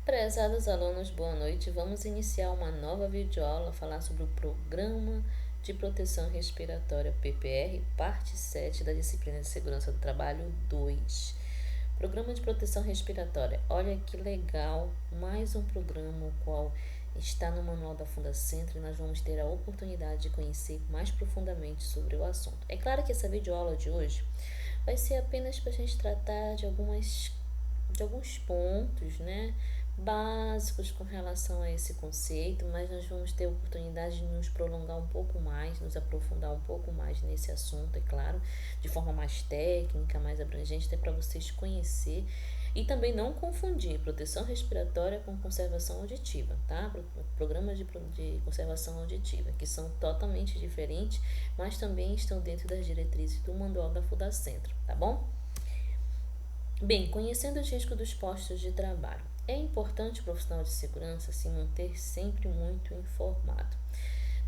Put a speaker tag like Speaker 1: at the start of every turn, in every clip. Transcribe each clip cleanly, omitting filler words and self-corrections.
Speaker 1: Prezados alunos, boa noite. Vamos iniciar uma nova videoaula, falar sobre o Programa de Proteção Respiratória PPR, parte 7 da disciplina de Segurança do Trabalho 2. Programa de Proteção Respiratória. Olha que legal, mais um programa o qual está no manual da Fundacentro e nós vamos ter a oportunidade de conhecer mais profundamente sobre o assunto. É claro que essa videoaula de hoje vai ser apenas para a gente tratar de alguns pontos, né, básicos com relação a esse conceito, mas nós vamos ter a oportunidade de nos prolongar um pouco mais, nos aprofundar um pouco mais nesse assunto, é claro, de forma mais técnica, mais abrangente, até para vocês conhecer e também não confundir proteção respiratória com conservação auditiva, tá? Programas de conservação auditiva, que são totalmente diferentes, mas também estão dentro das diretrizes do manual da Fundacentro, tá bom? Bem, conhecendo os riscos dos postos de trabalho. É importante o profissional de segurança se manter sempre muito informado.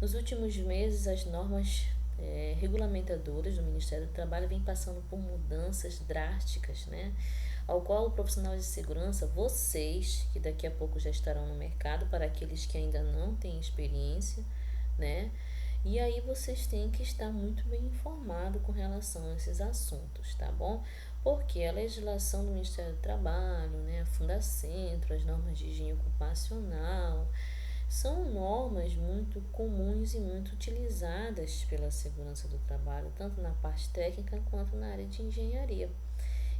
Speaker 1: Nos últimos meses, as normas regulamentadoras do Ministério do Trabalho vêm passando por mudanças drásticas, né? Ao qual o profissional de segurança, vocês, que daqui a pouco já estarão no mercado, para aqueles que ainda não têm experiência, né? E aí vocês têm que estar muito bem informado com relação a esses assuntos, tá bom? Porque a legislação do Ministério do Trabalho, né, a Fundacentro, as normas de higiene ocupacional, são normas muito comuns e muito utilizadas pela segurança do trabalho, tanto na parte técnica quanto na área de engenharia.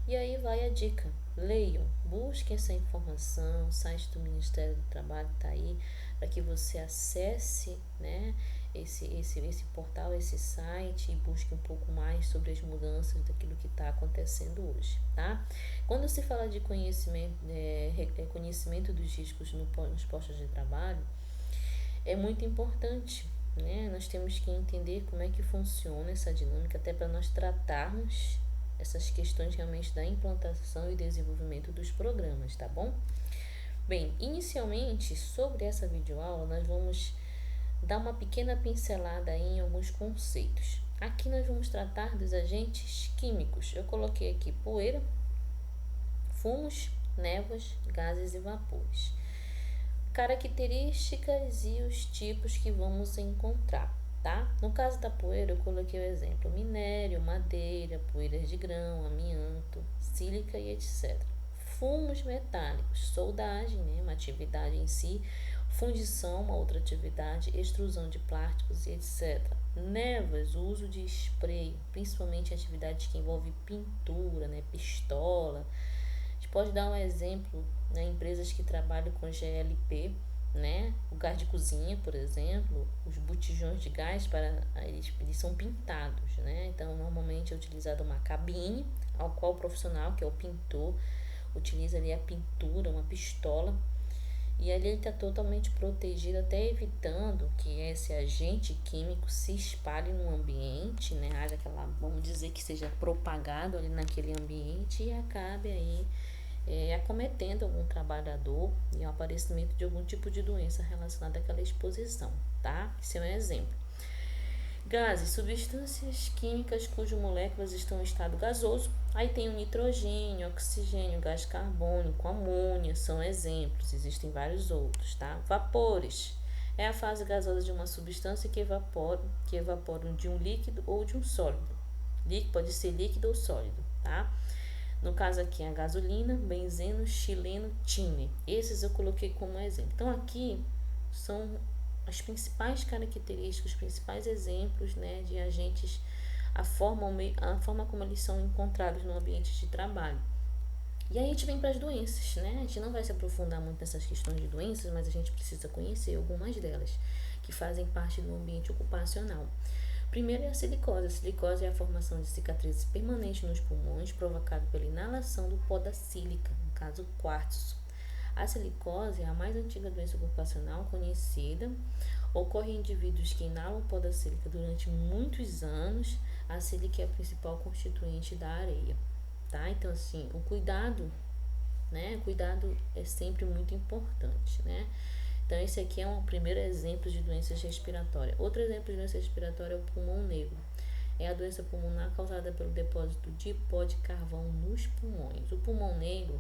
Speaker 1: E aí vai a dica: leiam, busquem essa informação, o site do Ministério do Trabalho está aí para que você acesse, né, esse portal, esse site e busque um pouco mais sobre as mudanças daquilo que está acontecendo hoje, tá? Quando se fala de conhecimento dos riscos nos postos de trabalho, é muito importante, né? Nós temos que entender como é que funciona essa dinâmica, até para nós tratarmos essas questões realmente da implantação e desenvolvimento dos programas, tá bom? Bem, inicialmente, sobre essa videoaula, nós vamos dar uma pequena pincelada em alguns conceitos. Aqui nós vamos tratar dos agentes químicos. Eu coloquei aqui poeira, fumos, névoas, gases e vapores. Características e os tipos que vamos encontrar, tá? No caso da poeira, eu coloquei o exemplo: minério, madeira, poeiras de grão, amianto, sílica e etc. Fumos metálicos, soldagem, né, uma atividade em si, fundição, uma outra atividade, extrusão de plásticos e etc. Névoas, o uso de spray, principalmente em atividades que envolvem pintura, né, pistola. A gente pode dar um exemplo, né, empresas que trabalham com GLP, né, o gás de cozinha, por exemplo, os botijões de gás eles são pintados, né? Então normalmente é utilizada uma cabine ao qual o profissional, que é o pintor, utiliza ali a pintura, uma pistola, e ali ele está totalmente protegido, até evitando que esse agente químico se espalhe no ambiente, né? Haja aquela, vamos dizer, que seja propagado ali naquele ambiente e acabe aí acometendo algum trabalhador e o aparecimento de algum tipo de doença relacionada àquela exposição, tá? Esse é um exemplo. Gases, substâncias químicas cujas moléculas estão em estado gasoso. Aí tem o nitrogênio, oxigênio, gás carbônico, amônia, são exemplos, existem vários outros, tá? Vapores, é a fase gasosa de uma substância que evaporam de um líquido ou de um sólido. Pode ser líquido ou sólido, tá? No caso aqui, a gasolina, benzeno, xileno, tine. Esses eu coloquei como exemplo. Então, aqui são as principais características, os principais exemplos, né, de agentes, a forma como eles são encontrados no ambiente de trabalho. E aí a gente vem para as doenças, né? A gente não vai se aprofundar muito nessas questões de doenças, mas a gente precisa conhecer algumas delas, que fazem parte do ambiente ocupacional. Primeiro é a silicose. A silicose é a formação de cicatrizes permanentes nos pulmões, provocada pela inalação do pó da sílica, no caso quartzo. A silicose é a mais antiga doença ocupacional conhecida. Ocorre em indivíduos que inalam pó da sílica durante muitos anos. A sílica é a principal constituinte da areia, tá? Então, assim, o cuidado, né? O cuidado é sempre muito importante, né? Então, esse aqui é um primeiro exemplo de doenças respiratórias. Outro exemplo de doença respiratória é o pulmão negro. É a doença pulmonar causada pelo depósito de pó de carvão nos pulmões. O pulmão negro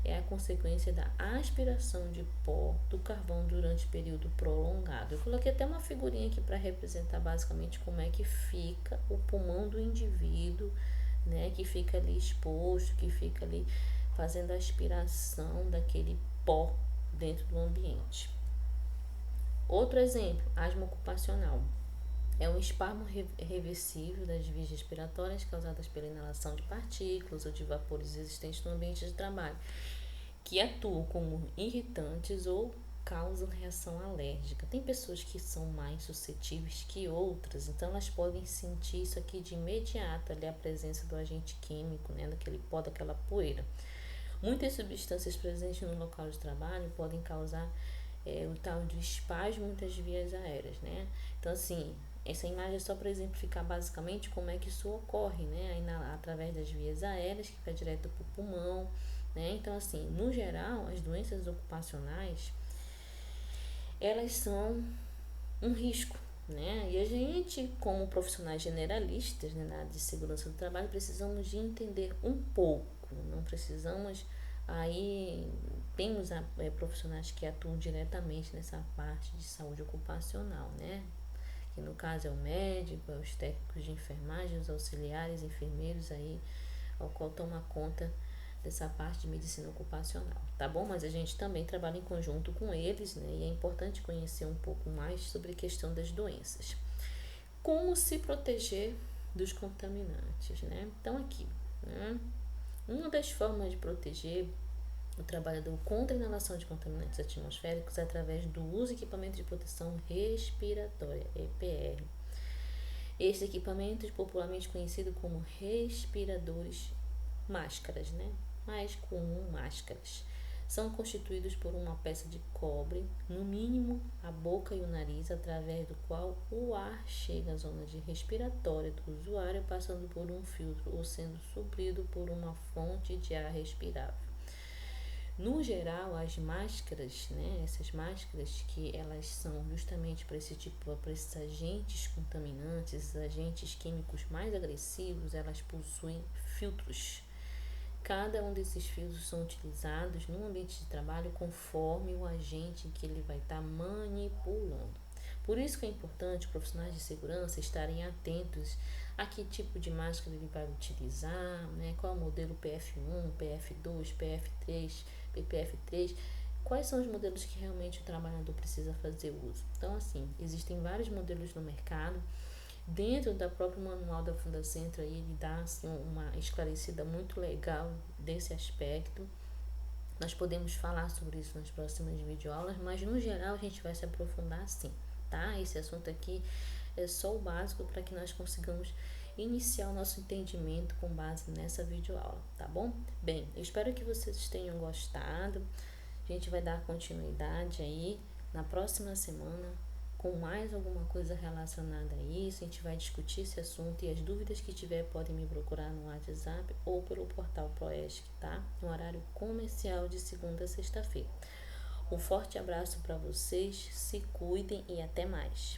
Speaker 1: é a consequência da aspiração de pó do carvão durante período prolongado. Eu coloquei até uma figurinha aqui para representar basicamente como é que fica o pulmão do indivíduo, né, que fica ali exposto, que fica ali fazendo a aspiração daquele pó dentro do ambiente. Outro exemplo, asma ocupacional. É um espasmo reversível das vias respiratórias causadas pela inalação de partículas ou de vapores existentes no ambiente de trabalho, que atuam como irritantes ou causam reação alérgica. Tem pessoas que são mais suscetíveis que outras, então elas podem sentir isso aqui de imediato, ali a presença do agente químico, né, daquele pó, daquela poeira. Muitas substâncias presentes no local de trabalho podem causar o tal de espasmo das vias aéreas, né? Então, assim, essa imagem é só para exemplificar basicamente como é que isso ocorre, né? Através das vias aéreas, que vai direto para o pulmão, né? Então, assim, no geral, as doenças ocupacionais, elas são um risco, né? E a gente, como profissionais generalistas, né, na área de segurança do trabalho, precisamos de entender um pouco, não precisamos aí temos profissionais que atuam diretamente nessa parte de saúde ocupacional, né? Que no caso é o médico, é os técnicos de enfermagem, os auxiliares, enfermeiros aí, ao qual toma conta dessa parte de medicina ocupacional, tá bom? Mas a gente também trabalha em conjunto com eles, né? E é importante conhecer um pouco mais sobre a questão das doenças. Como se proteger dos contaminantes, né? Então aqui, né? Uma das formas de proteger o trabalhador contra a inalação de contaminantes atmosféricos é através do uso de equipamento de proteção respiratória, EPR. Esses equipamentos, popularmente conhecidos como respiradores, máscaras, né? Mais comum, máscaras. São constituídos por uma peça de cobre, no mínimo a boca e o nariz, através do qual o ar chega à zona de respiratória do usuário, passando por um filtro ou sendo suprido por uma fonte de ar respirável. No geral, as máscaras, né, essas máscaras que elas são justamente para para esses agentes contaminantes, agentes químicos mais agressivos, elas possuem filtros. Cada um desses filtros são utilizados no ambiente de trabalho conforme o agente que ele vai estar manipulando. Por isso que é importante profissionais de segurança estarem atentos a que tipo de máscara ele vai utilizar, né? Qual é o modelo PF1, PF2, PF3, PPF3, quais são os modelos que realmente o trabalhador precisa fazer uso. Então, assim, existem vários modelos no mercado. Dentro da própria manual da Fundacentro, aí ele dá assim, uma esclarecida muito legal desse aspecto. Nós podemos falar sobre isso nas próximas videoaulas, mas no geral a gente vai se aprofundar sim, tá? Esse assunto aqui é só o básico para que nós consigamos iniciar o nosso entendimento com base nessa videoaula, tá bom? Bem, eu espero que vocês tenham gostado. A gente vai dar continuidade aí na próxima semana com mais alguma coisa relacionada a isso. A gente vai discutir esse assunto e as dúvidas que tiver podem me procurar no WhatsApp ou pelo portal Proesc, tá? No horário comercial de segunda a sexta-feira. Um forte abraço para vocês, se cuidem e até mais.